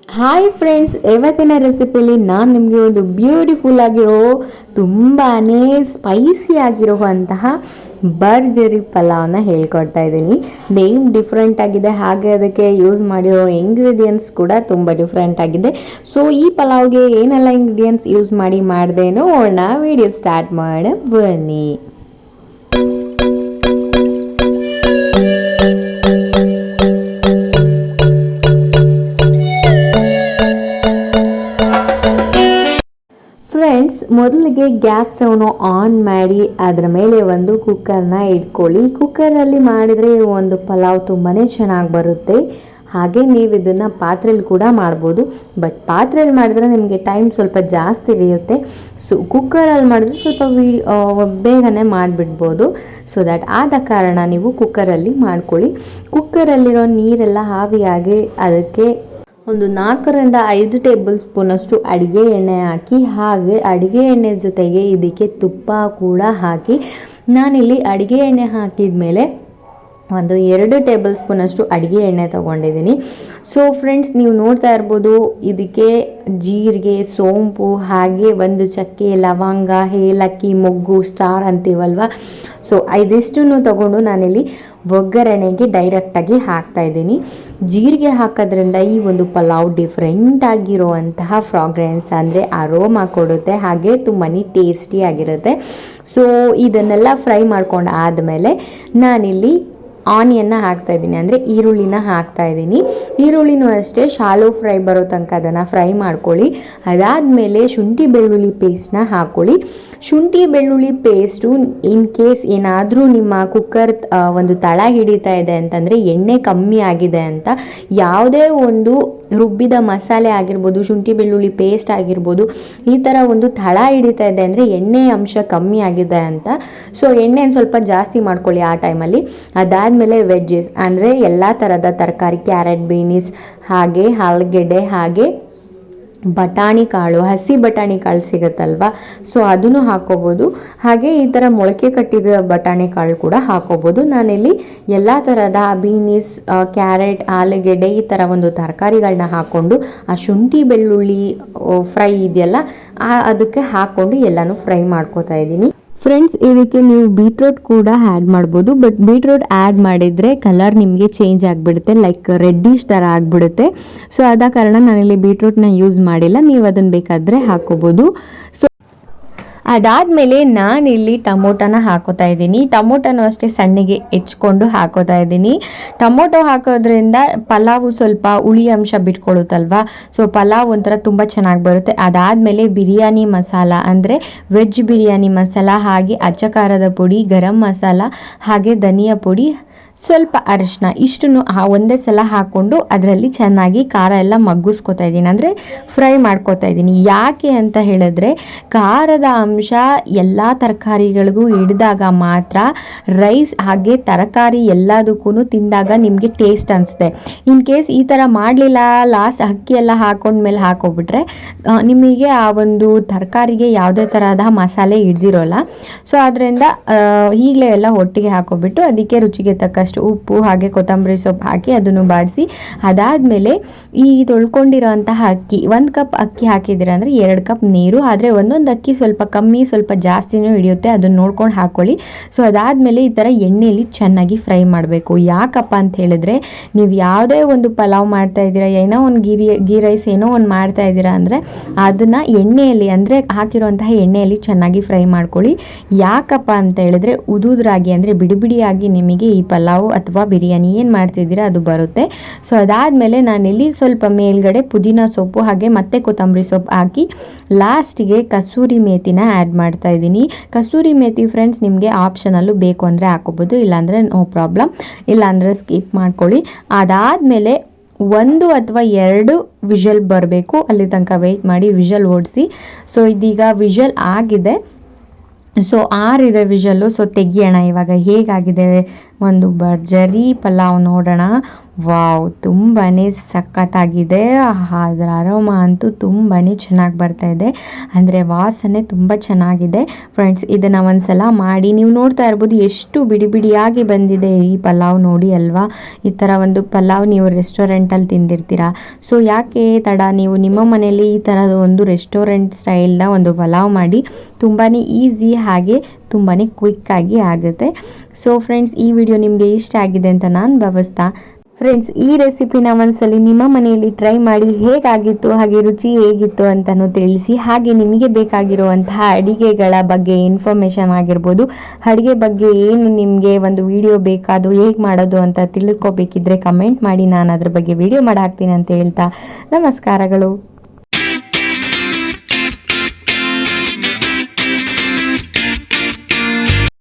Hi friends, ಇವತ್ತಿನ ರೆಸಿಪಿಲಿ ನಾನು ನಿಮಗೆ ಒಂದು ಬ್ಯೂಟಿಫುಲ್ ಆಗಿರೋ ತುಂಬಾ ಸ್ಪೈಸಿ ಆಗಿರುವಂತಹ ಭರ್ಜರಿ ಪಲಾವ್ನ ಹೇಳ್ಕೊಡ್ತಾ ಇದ್ದೀನಿ. ನೇಮ್ ಡಿಫ್ರೆಂಟ್ ಆಗಿದೆ, ಹಾಗೆ ಅದಕ್ಕೆ ಯೂಸ್ ಮಾಡಿರೋ ಇಂಗ್ರೀಡಿಯೆಂಟ್ಸ್ ಕೂಡ ತುಂಬ ಡಿಫ್ರೆಂಟ್ ಆಗಿದೆ. ಸೊ ಈ ಪಲಾವ್ಗೆ ಏನೆಲ್ಲ ಇಂಗ್ರೀಡಿಯೆಂಟ್ಸ್ ಯೂಸ್ ಮಾಡಿದೆ ನೋಡೋಣ. ವಿಡಿಯೋ ಸ್ಟಾರ್ಟ್ ಮಾಡಿ ಬನ್ನಿ. ಫ್ರೆಂಡ್ಸ್, ಮೊದಲಿಗೆ ಗ್ಯಾಸ್ ಸ್ಟವ್ನ ಆನ್ ಮಾಡಿ ಅದರ ಮೇಲೆ ಒಂದು ಕುಕ್ಕರ್ನ ಇಟ್ಕೊಳ್ಳಿ. ಕುಕ್ಕರಲ್ಲಿ ಮಾಡಿದರೆ ಒಂದು ಪಲಾವ್ ತುಂಬಾ ಚೆನ್ನಾಗಿ ಬರುತ್ತೆ. ಹಾಗೆ ನೀವು ಇದನ್ನು ಪಾತ್ರೆಯಲ್ಲಿ ಕೂಡ ಮಾಡ್ಬೋದು, ಬಟ್ ಪಾತ್ರೆಯಲ್ಲಿ ಮಾಡಿದ್ರೆ ನಿಮಗೆ ಟೈಮ್ ಸ್ವಲ್ಪ ಜಾಸ್ತಿ ಹಿಡಿಯುತ್ತೆ. ಸೊ ಕುಕ್ಕರಲ್ಲಿ ಮಾಡಿದ್ರೆ ಸ್ವಲ್ಪ ಬೇಗನೆ ಮಾಡಿಬಿಡ್ಬೋದು. ಸೊ ದ್ಯಾಟ್ ಆದ ಕಾರಣ ನೀವು ಕುಕ್ಕರಲ್ಲಿ ಮಾಡ್ಕೊಳ್ಳಿ. ಕುಕ್ಕರಲ್ಲಿರೋ ನೀರೆಲ್ಲ ಆವಿಯಾಗಿ ಅದಕ್ಕೆ ಒಂದು 4ರಿಂದ 5 ಟೇಬಲ್ ಸ್ಪೂನಷ್ಟು ಅಡುಗೆ ಎಣ್ಣೆ ಹಾಕಿ, ಹಾಗೆ ಅಡುಗೆ ಎಣ್ಣೆ ಜೊತೆಗೆ ಇದಕ್ಕೆ ತುಪ್ಪ ಕೂಡ ಹಾಕಿ, ನಾನಿಲ್ಲಿ ಅಡುಗೆ ಎಣ್ಣೆ ಹಾಕಿದ ಮೇಲೆ ಒಂದು 2 ಟೇಬಲ್ ಸ್ಪೂನಷ್ಟು ಅಡುಗೆ ಎಣ್ಣೆ ತೊಗೊಂಡಿದ್ದೀನಿ. ಸೊ ಫ್ರೆಂಡ್ಸ್, ನೀವು ನೋಡ್ತಾ ಇರ್ಬೋದು, ಇದಕ್ಕೆ ಜೀರಿಗೆ, ಸೋಂಪು, ಹಾಗೆ ಒಂದು ಚಕ್ಕೆ, ಲವಂಗ, ಏಲಕ್ಕಿ, ಮೊಗ್ಗು, ಸ್ಟಾರ್ ಅಂತೀವಲ್ವ. ಸೊ ಇದಿಷ್ಟನ್ನು ತೊಗೊಂಡು ನಾನಿಲ್ಲಿ ಒಗ್ಗರಣೆಗೆ ಡೈರೆಕ್ಟಾಗಿ ಹಾಕ್ತಾಯಿದ್ದೀನಿ. ಜೀರಿಗೆ ಹಾಕೋದ್ರಿಂದ ಈ ಒಂದು ಪಲಾವ್ ಡಿಫ್ರೆಂಟ್ ಆಗಿರುವಂತಹ ಫ್ರಾಗ್ರೆನ್ಸ್ ಅಂದರೆ ಅರೋಮಾ ಕೊಡುತ್ತೆ, ಹಾಗೆ ತುಂಬಾ ಟೇಸ್ಟಿಯಾಗಿರುತ್ತೆ. ಸೊ ಇದನ್ನೆಲ್ಲ ಫ್ರೈ ಮಾಡ್ಕೊಂಡು ಆದಮೇಲೆ ನಾನಿಲ್ಲಿ ಆನಿಯನ್ನ ಹಾಕ್ತಾಯಿದ್ದೀನಿ, ಅಂದರೆ ಈರುಳ್ಳಿನ ಹಾಕ್ತಾಯಿದ್ದೀನಿ. ಈರುಳ್ಳಿನೂ ಅಷ್ಟೇ ಶಾಲೋ ಫ್ರೈ ಬರೋ ತನಕ ಅದನ್ನು ಫ್ರೈ ಮಾಡ್ಕೊಳ್ಳಿ. ಅದಾದಮೇಲೆ ಶುಂಠಿ ಬೆಳ್ಳುಳ್ಳಿ ಪೇಸ್ಟ್ನ ಹಾಕ್ಕೊಳ್ಳಿ. ಶುಂಠಿ ಬೆಳ್ಳುಳ್ಳಿ ಪೇಸ್ಟು ಇನ್ ಕೇಸ್ ಏನಾದರೂ ನಿಮ್ಮ ಕುಕ್ಕರ್ ಒಂದು ತಳ ಹಿಡಿತಾ ಇದೆ ಅಂತಂದರೆ, ಎಣ್ಣೆ ಕಮ್ಮಿ ಆಗಿದೆ ಅಂತ, ಯಾವುದೇ ಒಂದು ರುಬ್ಬಿದ ಮಸಾಲೆ ಆಗಿರ್ಬೋದು, ಶುಂಠಿ ಬೆಳ್ಳುಳ್ಳಿ ಪೇಸ್ಟ್ ಆಗಿರ್ಬೋದು, ಈ ಥರ ಒಂದು ತಳ ಹಿಡಿತಾ ಇದೆ ಅಂದರೆ ಎಣ್ಣೆ ಅಂಶ ಕಮ್ಮಿ ಆಗಿದೆ ಅಂತ. ಸೊ ಎಣ್ಣೆ ಸ್ವಲ್ಪ ಜಾಸ್ತಿ ಮಾಡ್ಕೊಳ್ಳಿ ಆ ಟೈಮಲ್ಲಿ. ಅದಾದಮೇಲೆ ವೆಜ್ಜಸ್ ಅಂದರೆ ಎಲ್ಲ ಥರದ ತರಕಾರಿ, ಕ್ಯಾರೆಟ್, ಬೀನಿಸ್, ಹಾಗೆ ಆಲೂಗೆಡ್ಡೆ, ಹಾಗೆ ಬಟಾಣಿ ಕಾಳು, ಹಸಿ ಬಟಾಣಿ ಕಾಳು ಸಿಗುತ್ತಲ್ವ, ಸೊ ಅದನ್ನು ಹಾಕೋಬೋದು. ಹಾಗೆ ಈ ಥರ ಮೊಳಕೆ ಕಟ್ಟಿದ ಬಟಾಣಿ ಕಾಳು ಕೂಡ ಹಾಕೋಬೋದು. ನಾನಿಲ್ಲಿ ಎಲ್ಲ ಥರದ ಬೀನಿಸ್, ಕ್ಯಾರೆಟ್, ಆಲೂಗೆಡ್ಡೆ ಈ ಥರ ಒಂದು ತರಕಾರಿಗಳನ್ನ ಹಾಕ್ಕೊಂಡು ಆ ಶುಂಠಿ ಬೆಳ್ಳುಳ್ಳಿ ಫ್ರೈ ಇದೆಯಲ್ಲ ಅದಕ್ಕೆ ಹಾಕ್ಕೊಂಡು ಎಲ್ಲನೂ ಫ್ರೈ ಮಾಡ್ಕೋತಾ ಇದ್ದೀನಿ. ಫ್ರೆಂಡ್ಸ್, ಇದಕ್ಕೆ ನೀವು ಬೀಟ್ರೋಟ್ ಕೂಡ ಆ್ಯಡ್ ಮಾಡ್ಬೋದು, ಬಟ್ ಬೀಟ್ರೋಟ್ ಆ್ಯಡ್ ಮಾಡಿದರೆ ಕಲರ್ ನಿಮಗೆ ಚೇಂಜ್ ಆಗಿಬಿಡುತ್ತೆ, ಲೈಕ್ ರೆಡ್ಡಿಶ್ ಥರ ಆಗಿಬಿಡುತ್ತೆ. ಸೊ ಆದ ಕಾರಣ ನಾನಿಲ್ಲಿ ಬೀಟ್ರೋಟ್ನ ಯೂಸ್ ಮಾಡಿಲ್ಲ, ನೀವು ಅದನ್ನು ಬೇಕಾದರೆ ಹಾಕೋಬೋದು. ಸೊ ಅದಾದಮೇಲೆ ನಾನಿಲ್ಲಿ ಟೊಮೊಟೊನ ಹಾಕೋತಾ ಇದ್ದೀನಿ. ಟೊಮೊಟೊನೂ ಅಷ್ಟೇ ಸಣ್ಣಗೆ ಹೆಚ್ಕೊಂಡು ಹಾಕೋತಾ ಇದ್ದೀನಿ. ಟೊಮೊಟೊ ಹಾಕೋದ್ರಿಂದ ಪಲಾವು ಸ್ವಲ್ಪ ಹುಳಿ ಅಂಶ ಬಿಟ್ಕೊಳ್ಳುತ್ತಲ್ವ, ಸೊ ಪಲಾವ್ ಒಂಥರ ತುಂಬ ಚೆನ್ನಾಗಿ ಬರುತ್ತೆ. ಅದಾದಮೇಲೆ ಬಿರಿಯಾನಿ ಮಸಾಲ ಅಂದರೆ ವೆಜ್ ಬಿರಿಯಾನಿ ಮಸಾಲ, ಹಾಗೆ ಅಚ್ಚ ಖಾರದ ಪುಡಿ, ಗರಂ ಮಸಾಲ, ಹಾಗೆ ಧನಿಯಾ ಪುಡಿ, ಸ್ವಲ್ಪ ಅರಿಶಿನ, ಇಷ್ಟನ್ನು ಒಂದೇ ಸಲ ಹಾಕ್ಕೊಂಡು ಅದರಲ್ಲಿ ಚೆನ್ನಾಗಿ ಖಾರ ಎಲ್ಲ ಮಗ್ಗಿಸ್ಕೊತಾ ಇದ್ದೀನಿ, ಅಂದರೆ ಫ್ರೈ ಮಾಡ್ಕೋತಾ ಇದ್ದೀನಿ. ಯಾಕೆ ಅಂತ ಹೇಳಿದ್ರೆ ಖಾರದ ಅಂಶ ಎಲ್ಲ ತರಕಾರಿಗಳಿಗೂ ಹಿಡಿದಾಗ ಮಾತ್ರ ರೈಸ್ ಹಾಗೆ ತರಕಾರಿ ಎಲ್ಲದಕ್ಕೂ ತಿಂದಾಗ ನಿಮಗೆ ಟೇಸ್ಟ್ ಅನಿಸುತ್ತೆ. ಇನ್ ಕೇಸ್ ಈ ಥರ ಮಾಡಲಿಲ್ಲ, ಲಾಸ್ಟ್ ಅಕ್ಕಿ ಎಲ್ಲ ಹಾಕೊಂಡ್ಮೇಲೆ ಹಾಕೋಬಿಟ್ರೆ ನಿಮಗೆ ಆ ಒಂದು ತರಕಾರಿಗೆ ಯಾವುದೇ ಥರದ ಮಸಾಲೆ ಹಿಡ್ದಿರೋಲ್ಲ. ಸೊ ಅದರಿಂದ ಈಗಲೇ ಎಲ್ಲ ಒಟ್ಟಿಗೆ ಹಾಕೋಬಿಟ್ಟು ಅದಕ್ಕೆ ರುಚಿಗೆ ತಕ್ಕ ಉಪ್ಪು ಹಾಗೆ ಕೊತ್ತಂಬರಿ ಸೊಪ್ಪು ಹಾಕಿ ಅದನ್ನು ಬಾಡಿಸಿ, ಅದಾದಮೇಲೆ ಈ ತೊಳ್ಕೊಂಡಿರೋಂತಹ ಅಕ್ಕಿ 1 ಕಪ್ ಅಕ್ಕಿ ಹಾಕಿದ್ದೀರ ಅಂದರೆ 2 ಕಪ್ ನೀರು, ಆದರೆ ಒಂದೊಂದು ಅಕ್ಕಿ ಸ್ವಲ್ಪ ಕಮ್ಮಿ ಸ್ವಲ್ಪ ಜಾಸ್ತಿನೂ ಹಿಡಿಯುತ್ತೆ, ಅದನ್ನು ನೋಡ್ಕೊಂಡು ಹಾಕ್ಕೊಳ್ಳಿ. ಸೊ ಅದಾದಮೇಲೆ ಈ ಥರ ಎಣ್ಣೆಯಲ್ಲಿ ಚೆನ್ನಾಗಿ ಫ್ರೈ ಮಾಡಬೇಕು. ಯಾಕಪ್ಪ ಅಂತ ಹೇಳಿದ್ರೆ, ನೀವು ಯಾವುದೇ ಒಂದು ಪಲಾವ್ ಮಾಡ್ತಾ ಇದ್ದೀರಾ, ಏನೋ ಒಂದು ಗೀ ರೈಸ್ ಏನೋ ಒಂದು ಮಾಡ್ತಾ ಇದ್ದೀರಾ ಅಂದರೆ ಅದನ್ನು ಎಣ್ಣೆಯಲ್ಲಿ, ಅಂದರೆ ಹಾಕಿರುವಂತಹ ಎಣ್ಣೆಯಲ್ಲಿ ಚೆನ್ನಾಗಿ ಫ್ರೈ ಮಾಡ್ಕೊಳ್ಳಿ. ಯಾಕಪ್ಪ ಅಂತ ಹೇಳಿದ್ರೆ ಉದುದ್ರಾಗಿ, ಅಂದರೆ ಬಿಡಿ ಬಿಡಿಯಾಗಿ ನಿಮಗೆ ಈ ಪಲಾವ್ ಅಥವಾ ಬಿರಿಯಾನಿ ಏನು ಮಾಡ್ತಿದ್ದೀರಾ ಅದು ಬರುತ್ತೆ. ಸೊ ಅದಾದಮೇಲೆ ನಾನಿಲ್ಲಿ ಸ್ವಲ್ಪ ಮೇಲ್ಗಡೆ ಪುದೀನ ಸೊಪ್ಪು ಹಾಗೆ ಮತ್ತೆ ಕೊತ್ತಂಬರಿ ಸೊಪ್ಪು ಹಾಕಿ ಲಾಸ್ಟಿಗೆ ಕಸೂರಿ ಮೇಥಿನ ಆ್ಯಡ್ ಮಾಡ್ತಾ ಇದ್ದೀನಿ. ಕಸೂರಿ ಮೇಥಿ ಫ್ರೆಂಡ್ಸ್ ನಿಮಗೆ ಆಪ್ಷನಲ್ಲೂ ಬೇಕು ಅಂದರೆ ಹಾಕೋಬೋದು, ಇಲ್ಲಾಂದರೆ ನೋ ಪ್ರಾಬ್ಲಮ್, ಇಲ್ಲಾಂದರೆ ಸ್ಕಿಪ್ ಮಾಡ್ಕೊಳ್ಳಿ. ಅದಾದಮೇಲೆ 1 ಅಥವಾ 2 ವಿಷಲ್ ಬರಬೇಕು, ಅಲ್ಲಿ ತನಕ ವೆಯ್ಟ್ ಮಾಡಿ, ವಿಷಲ್ ಓಡಿಸಿ. ಸೊ ಇದೀಗ ವಿಷಲ್ ಆಗಿದೆ, ಸೊ ಆರಿದೆ ವಿಷಲ್ಲು. ಸೊ ತೆಗಿಯೋಣ ಇವಾಗ ಹೇಗಾಗಿದೆ ಒಂದು ಭರ್ಜರಿ ಪಲಾವ್ ನೋಡೋಣ. ವಾವ್, ತುಂಬಾ ಸಖತ್ತಾಗಿದೆ. ಅದರ ಅರೋಮ ಅಂತೂ ತುಂಬಾ ಚೆನ್ನಾಗಿ ಬರ್ತಾ ಇದೆ, ಅಂದರೆ ವಾಸನೆ ತುಂಬ ಚೆನ್ನಾಗಿದೆ. ಫ್ರೆಂಡ್ಸ್, ಇದನ್ನು ಒಂದ್ಸಲ ಮಾಡಿ ನೀವು ನೋಡ್ತಾ ಇರ್ಬೋದು ಎಷ್ಟು ಬಿಡಿ ಬಿಡಿಯಾಗಿ ಬಂದಿದೆ ಈ ಪಲಾವ್ ನೋಡಿ ಅಲ್ವಾ. ಈ ಥರ ಒಂದು ಪಲಾವ್ ನೀವು ರೆಸ್ಟೋರೆಂಟಲ್ಲಿ ತಿಂದಿರ್ತೀರಾ. ಸೊ ಯಾಕೆ ತಡ, ನೀವು ನಿಮ್ಮ ಮನೆಯಲ್ಲಿ ಈ ಥರದ ಒಂದು ರೆಸ್ಟೋರೆಂಟ್ ಸ್ಟೈಲ್ನ ಒಂದು ಪಲಾವ್ ಮಾಡಿ. ತುಂಬಾ ಈಸಿ, ಹಾಗೆ ತುಂಬಾ ಕ್ವಿಕ್ಕಾಗಿ ಆಗುತ್ತೆ. ಸೊ ಫ್ರೆಂಡ್ಸ್, ಈ ವಿಡಿಯೋ ನಿಮಗೆ ಇಷ್ಟ ಆಗಿದೆ ಅಂತ ನಾನು ಭಾವಿಸ್ತಾ, ಫ್ರೆಂಡ್ಸ್ ಈ ರೆಸಿಪಿನ ಒಂದ್ಸಲಿ ನಿಮ್ಮ ಮನೆಯಲ್ಲಿ ಟ್ರೈ ಮಾಡಿ ಹೇಗಾಗಿತ್ತು, ಹಾಗೆ ರುಚಿ ಹೇಗಿತ್ತು ಅಂತಲೂ ತಿಳಿಸಿ. ಹಾಗೆ ನಿಮಗೆ ಬೇಕಾಗಿರುವಂತಹ ಅಡಿಗೆಗಳ ಬಗ್ಗೆ ಇನ್ಫಾರ್ಮೇಷನ್ ಆಗಿರ್ಬೋದು, ಅಡುಗೆ ಬಗ್ಗೆ ಏನು ನಿಮಗೆ ಒಂದು ವಿಡಿಯೋ ಬೇಕಾದು ಹೇಗೆ ಮಾಡೋದು ಅಂತ ತಿಳ್ಕೊಬೇಕಿದ್ರೆ ಕಮೆಂಟ್ ಮಾಡಿ, ನಾನು ಅದ್ರ ಬಗ್ಗೆ ವಿಡಿಯೋ ಮಾಡಿ ಹಾಕ್ತೀನಿ ಅಂತ ಹೇಳ್ತಾ ನಮಸ್ಕಾರಗಳು.